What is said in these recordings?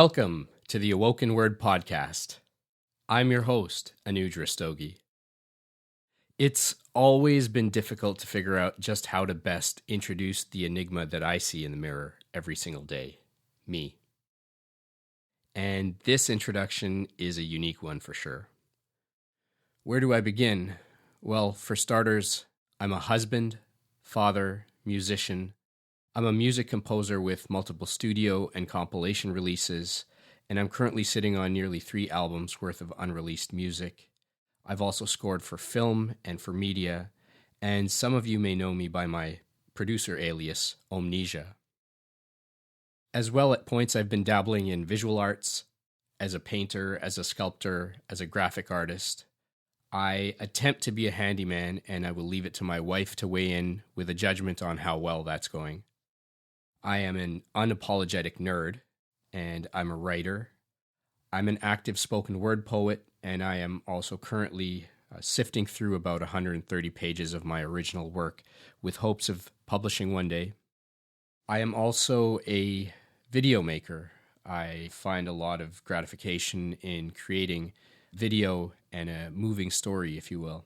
Welcome to the AwokenWord podcast. I'm your host, Anuj Rastogi. It's always been difficult to figure out just how to best introduce the enigma that I see in the mirror every single day, me. And this introduction is a unique one for sure. Where do I begin? Well, for starters, I'm a husband, father, musician. I'm a music composer with multiple studio and compilation releases, and I'm currently sitting on nearly 3 albums worth of unreleased music. I've also scored for film and for media, and some of you may know me by my producer alias, Omnesia. As well, at points I've been dabbling in visual arts, as a painter, as a sculptor, as a graphic artist. I attempt to be a handyman, and I will leave it to my wife to weigh in with a judgment on how well that's going. I am an unapologetic nerd, and I'm a writer. I'm an active spoken word poet, and I am also currently sifting through about 130 pages of my original work with hopes of publishing one day. I am also a video maker. I find a lot of gratification in creating video and a moving story, if you will.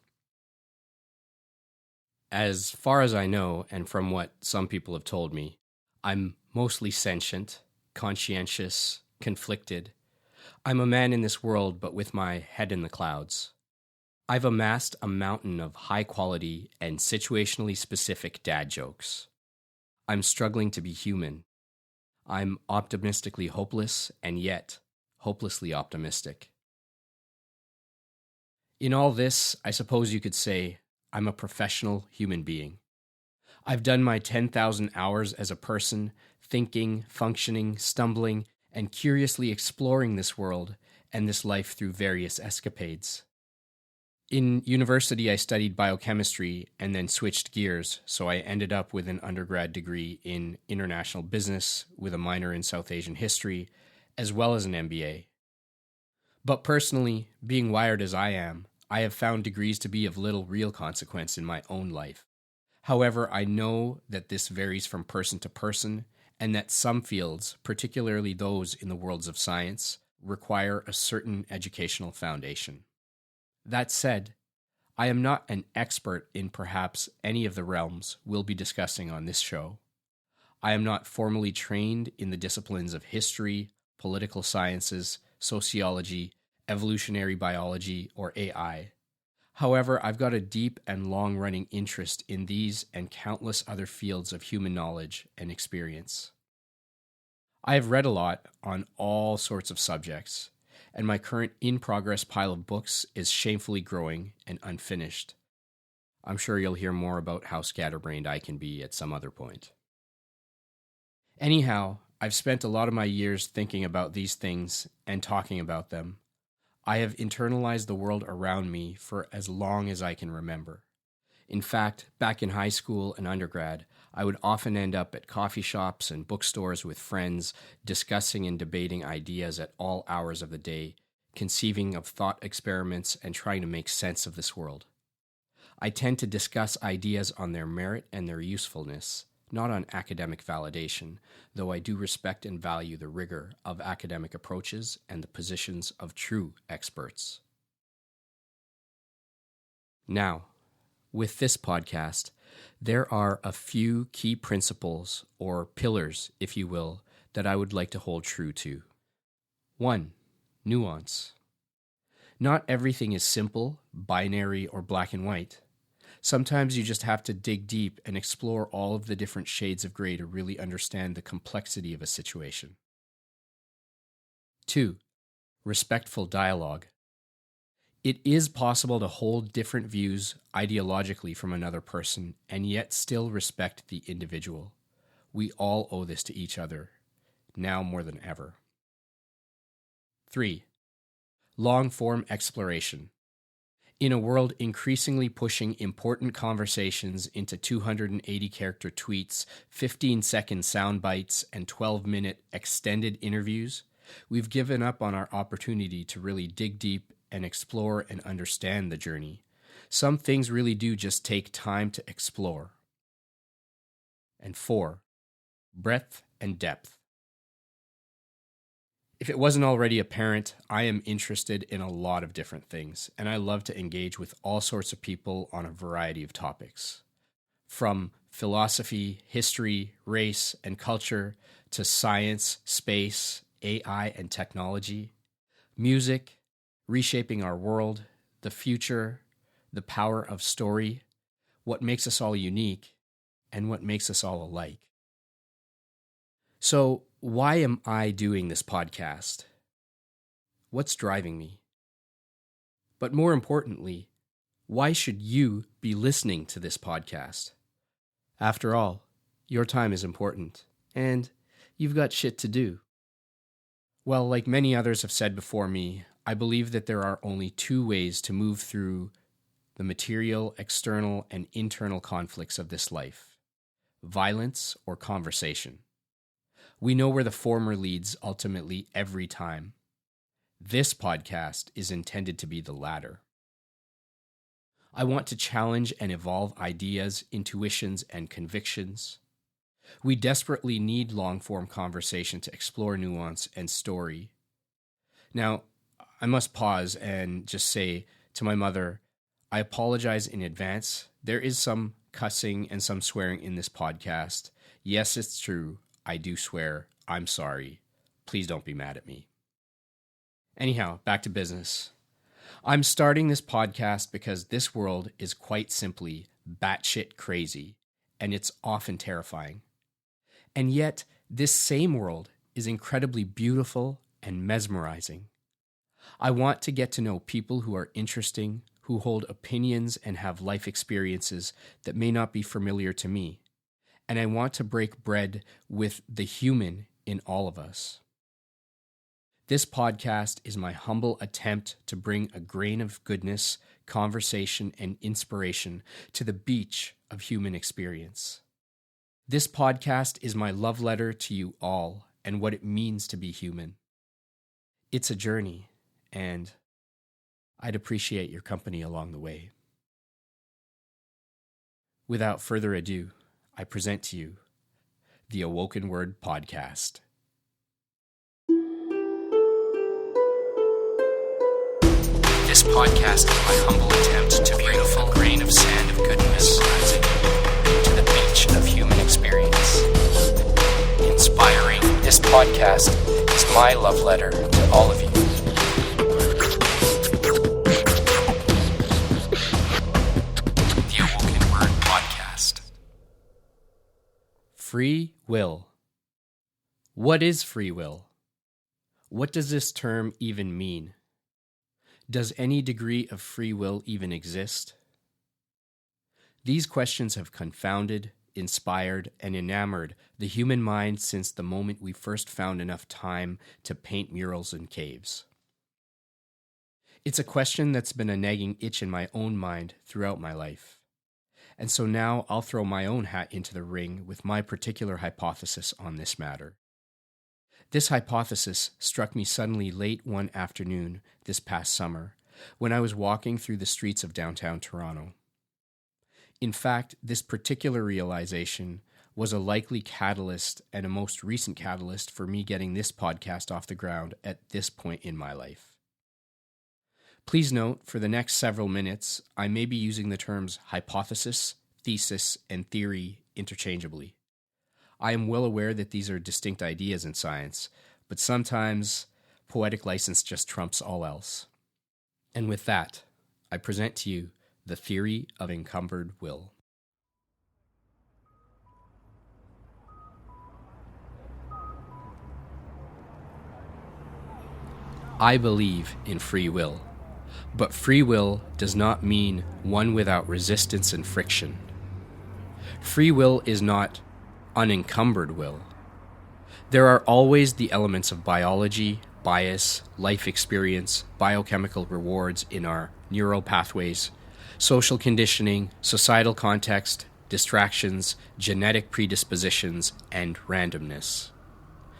As far as I know, and from what some people have told me, I'm mostly sentient, conscientious, conflicted. I'm a man in this world, but with my head in the clouds. I've amassed a mountain of high-quality and situationally specific dad jokes. I'm struggling to be human. I'm optimistically hopeless, and yet hopelessly optimistic. In all this, I suppose you could say I'm a professional human being. I've done my 10,000 hours as a person, thinking, functioning, stumbling, and curiously exploring this world and this life through various escapades. In university, I studied biochemistry and then switched gears, so I ended up with an undergrad degree in international business with a minor in South Asian history, as well as an MBA. But personally, being wired as I am, I have found degrees to be of little real consequence in my own life. However, I know that this varies from person to person, and that some fields, particularly those in the worlds of science, require a certain educational foundation. That said, I am not an expert in perhaps any of the realms we'll be discussing on this show. I am not formally trained in the disciplines of history, political sciences, sociology, evolutionary biology, or AI. However, I've got a deep and long-running interest in these and countless other fields of human knowledge and experience. I have read a lot on all sorts of subjects, and my current in-progress pile of books is shamefully growing and unfinished. I'm sure you'll hear more about how scatterbrained I can be at some other point. Anyhow, I've spent a lot of my years thinking about these things and talking about them. I have internalized the world around me for as long as I can remember. In fact, back in high school and undergrad, I would often end up at coffee shops and bookstores with friends, discussing and debating ideas at all hours of the day, conceiving of thought experiments and trying to make sense of this world. I tend to discuss ideas on their merit and their usefulness, not on academic validation, though I do respect and value the rigor of academic approaches and the positions of true experts. Now, with this podcast, there are a few key principles, or pillars, if you will, that I would like to hold true to. 1. Nuance. Not everything is simple, binary, or black and white. Sometimes you just have to dig deep and explore all of the different shades of gray to really understand the complexity of a situation. 2. Respectful dialogue. It is possible to hold different views ideologically from another person and yet still respect the individual. We all owe this to each other, now more than ever. 3. Long-form exploration. In a world increasingly pushing important conversations into 280-character tweets, 15-second sound bites, and 12-minute extended interviews, we've given up on our opportunity to really dig deep and explore and understand the journey. Some things really do just take time to explore. And 4, breadth and depth. If it wasn't already apparent, I am interested in a lot of different things, and I love to engage with all sorts of people on a variety of topics. From philosophy, history, race, and culture, to science, space, AI, and technology, music, reshaping our world, the future, the power of story, what makes us all unique, and what makes us all alike. So, why am I doing this podcast? What's driving me? But more importantly, why should you be listening to this podcast? After all, your time is important, and you've got shit to do. Well, like many others have said before me, I believe that there are only two ways to move through the material, external, and internal conflicts of this life: violence or conversation. We know where the former leads ultimately every time. This podcast is intended to be the latter. I want to challenge and evolve ideas, intuitions, and convictions. We desperately need long-form conversation to explore nuance and story. Now, I must pause and just say to my mother, I apologize in advance. There is some cussing and some swearing in this podcast. Yes, it's true. I do swear. I'm sorry. Please don't be mad at me. Anyhow, back to business. I'm starting this podcast because this world is quite simply batshit crazy, and it's often terrifying. And yet, this same world is incredibly beautiful and mesmerizing. I want to get to know people who are interesting, who hold opinions and have life experiences that may not be familiar to me. And I want to break bread with the human in all of us. This podcast is my humble attempt to bring a grain of goodness, conversation, and inspiration to the beach of human experience. This podcast is my love letter to you all and what it means to be human. It's a journey, and I'd appreciate your company along the way. Without further ado, I present to you the AwokenWord podcast. This podcast is my humble attempt to bring a grain of sand of goodness to the beach of human experience. Inspiring. This podcast is my love letter to all of you. The AwokenWord podcast. Free will. What is free will? What does this term even mean? Does any degree of free will even exist? These questions have confounded, inspired, and enamored the human mind since the moment we first found enough time to paint murals in caves. It's a question that's been a nagging itch in my own mind throughout my life. And so now I'll throw my own hat into the ring with my particular hypothesis on this matter. This hypothesis struck me suddenly late one afternoon this past summer when I was walking through the streets of downtown Toronto. In fact, this particular realization was a likely catalyst and a most recent catalyst for me getting this podcast off the ground at this point in my life. Please note, for the next several minutes, I may be using the terms hypothesis, thesis, and theory interchangeably. I am well aware that these are distinct ideas in science, but sometimes poetic license just trumps all else. And with that, I present to you the theory of encumbered will. I believe in free will, but free will does not mean one without resistance and friction. Free will is not unencumbered will. There are always the elements of biology, bias, life experience, biochemical rewards in our neural pathways, social conditioning, societal context, distractions, genetic predispositions, and randomness.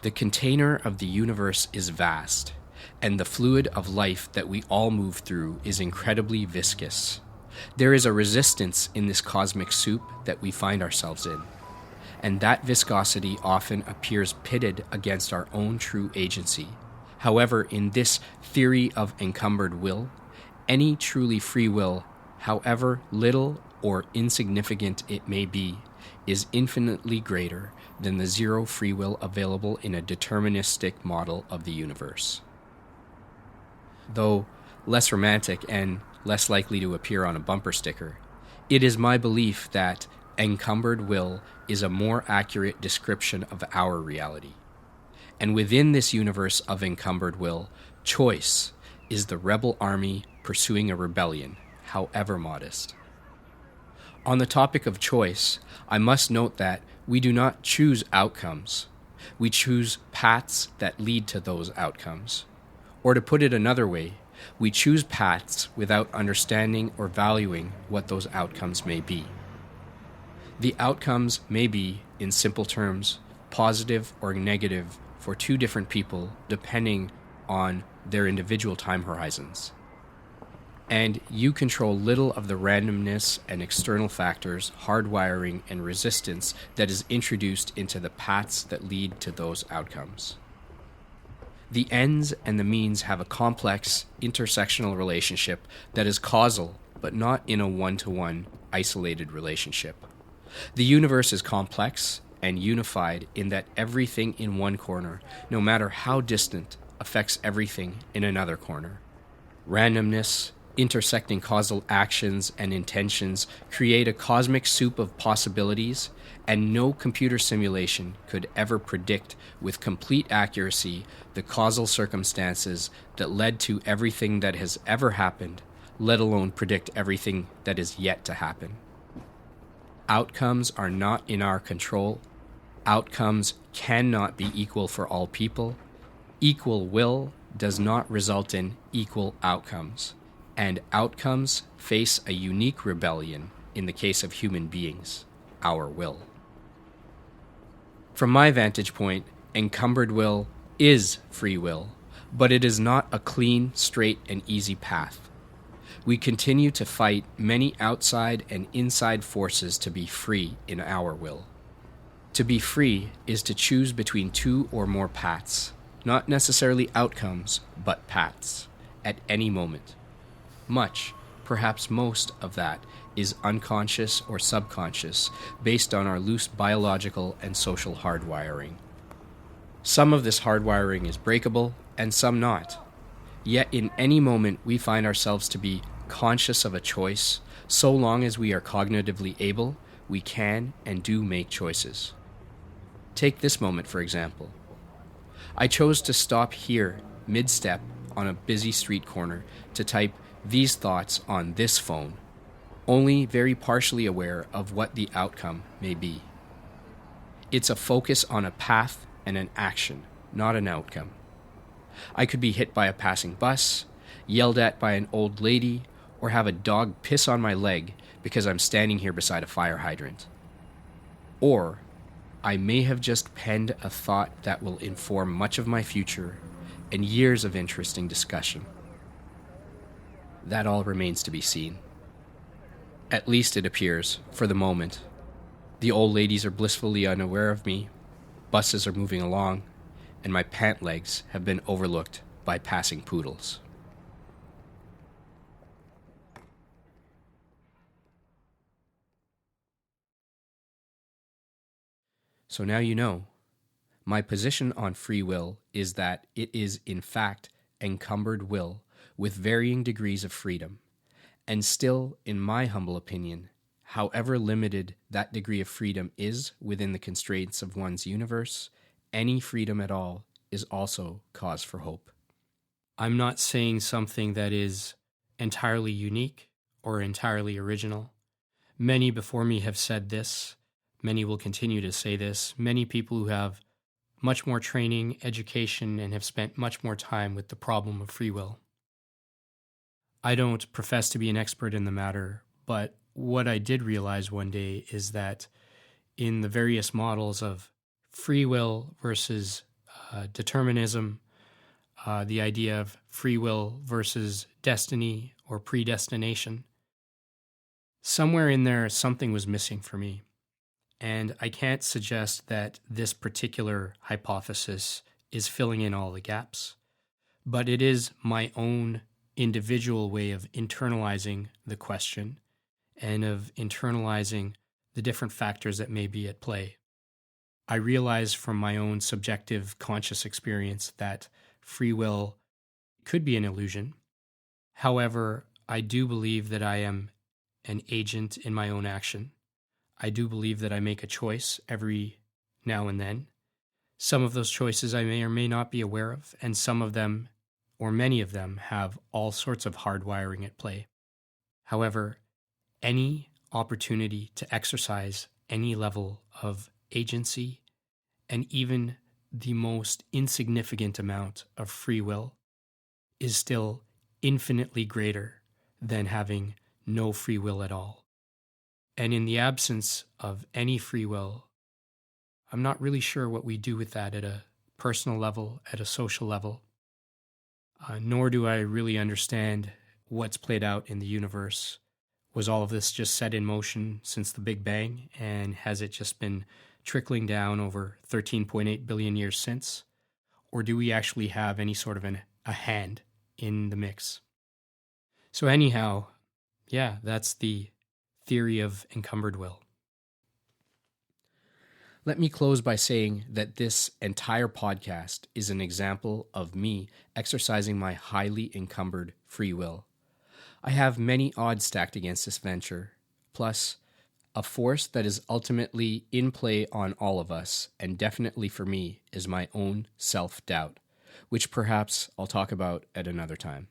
The container of the universe is vast, and the fluid of life that we all move through is incredibly viscous. There is a resistance in this cosmic soup that we find ourselves in, and that viscosity often appears pitted against our own true agency, However, in this theory of encumbered will, any truly free will, however little or insignificant it may be, is infinitely greater than the zero free will available in a deterministic model of the universe. Though less romantic and less likely to appear on a bumper sticker, it is my belief that encumbered will is a more accurate description of our reality. And within this universe of encumbered will, choice is the rebel army pursuing a rebellion, however modest. On the topic of choice, I must note that we do not choose outcomes. We choose paths that lead to those outcomes. Or to put it another way, we choose paths without understanding or valuing what those outcomes may be. The outcomes may be, in simple terms, positive or negative for two different people depending on their individual time horizons. And you control little of the randomness and external factors, hardwiring, and resistance that is introduced into the paths that lead to those outcomes. The ends and the means have a complex, intersectional relationship that is causal, but not in a one-to-one, isolated relationship. The universe is complex and unified in that everything in one corner, no matter how distant, affects everything in another corner. Randomness, intersecting causal actions and intentions create a cosmic soup of possibilities, and no computer simulation could ever predict with complete accuracy the causal circumstances that led to everything that has ever happened, let alone predict everything that is yet to happen. Outcomes are not in our control. Outcomes cannot be equal for all people. Equal will does not result in equal outcomes. And outcomes face a unique rebellion in the case of human beings, our will. From my vantage point, encumbered will is free will, but it is not a clean, straight, and easy path. We continue to fight many outside and inside forces to be free in our will. To be free is to choose between two or more paths, not necessarily outcomes, but paths, at any moment. Much, perhaps most of that is unconscious or subconscious based on our loose biological and social hardwiring. Some of this hardwiring is breakable and some not. Yet in any moment we find ourselves to be conscious of a choice. So long as we are cognitively able, we can and do make choices. Take this moment, for example. I chose to stop here, mid-step, on a busy street corner to type these thoughts on this phone, only very partially aware of what the outcome may be. It's a focus on a path and an action, not an outcome. I could be hit by a passing bus, yelled at by an old lady, or have a dog piss on my leg because I'm standing here beside a fire hydrant. Or I may have just penned a thought that will inform much of my future and years of interesting discussion. That all remains to be seen. At least it appears, for the moment. The old ladies are blissfully unaware of me, buses are moving along, and my pant legs have been overlooked by passing poodles. So now you know. My position on free will is that it is in fact encumbered will with varying degrees of freedom, and still, in my humble opinion, however limited that degree of freedom is within the constraints of one's universe, any freedom at all is also cause for hope. I'm not saying something that is entirely unique or entirely original. Many before me have said this. Many will continue to say this. Many people who have much more training, education, and have spent much more time with the problem of free will. I don't profess to be an expert in the matter, but what I did realize one day is that in the various models of free will versus determinism, the idea of free will versus destiny or predestination, somewhere in there something was missing for me. And I can't suggest that this particular hypothesis is filling in all the gaps. but it is my own individual way of internalizing the question and of internalizing the different factors that may be at play. I realize from my own subjective conscious experience that free will could be an illusion. However, I do believe that I am an agent in my own action. I do believe that I make a choice every now and then. Some of those choices I may or may not be aware of, and some of them, or many of them, have all sorts of hardwiring at play. However, any opportunity to exercise any level of agency and even the most insignificant amount of free will is still infinitely greater than having no free will at all. And in the absence of any free will, I'm not really sure what we do with that at a personal level, at a social level, nor do I really understand what's played out in the universe. Was all of this just set in motion since the Big Bang, and has it just been trickling down over 13.8 billion years since? Or do we actually have any sort of a hand in the mix? So anyhow, yeah, that's the theory of encumbered will. Let me close by saying that this entire podcast is an example of me exercising my highly encumbered free will. I have many odds stacked against this venture, plus a force that is ultimately in play on all of us, and definitely for me, is my own self-doubt, which perhaps I'll talk about at another time.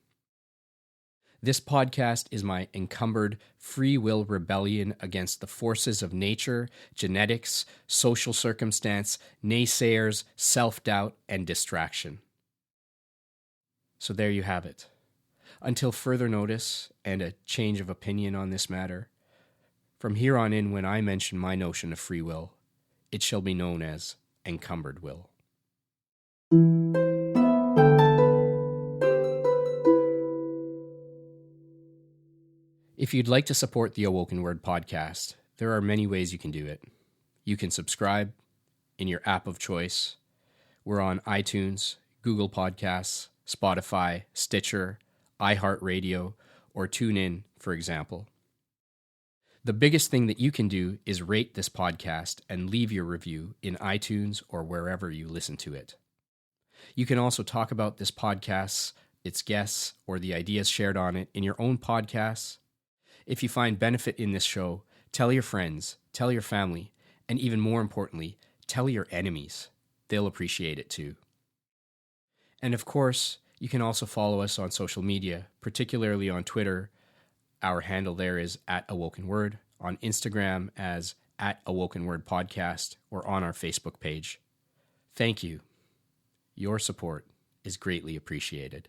This podcast is my encumbered free will rebellion against the forces of nature, genetics, social circumstance, naysayers, self-doubt, and distraction. So there you have it. Until further notice and a change of opinion on this matter, from here on in, when I mention my notion of free will, it shall be known as encumbered will. If you'd like to support the AwokenWord podcast, there are many ways you can do it. You can subscribe in your app of choice. We're on iTunes, Google Podcasts, Spotify, Stitcher, iHeartRadio, or TuneIn, for example. The biggest thing that you can do is rate this podcast and leave your review in iTunes or wherever you listen to it. You can also talk about this podcast, its guests, or the ideas shared on it in your own podcasts. If you find benefit in this show, tell your friends, tell your family, and even more importantly, tell your enemies. They'll appreciate it too. And of course, you can also follow us on social media, particularly on Twitter. Our handle there is @AwokenWord, on Instagram as @AwokenWord Podcast, or on our Facebook page. Thank you. Your support is greatly appreciated.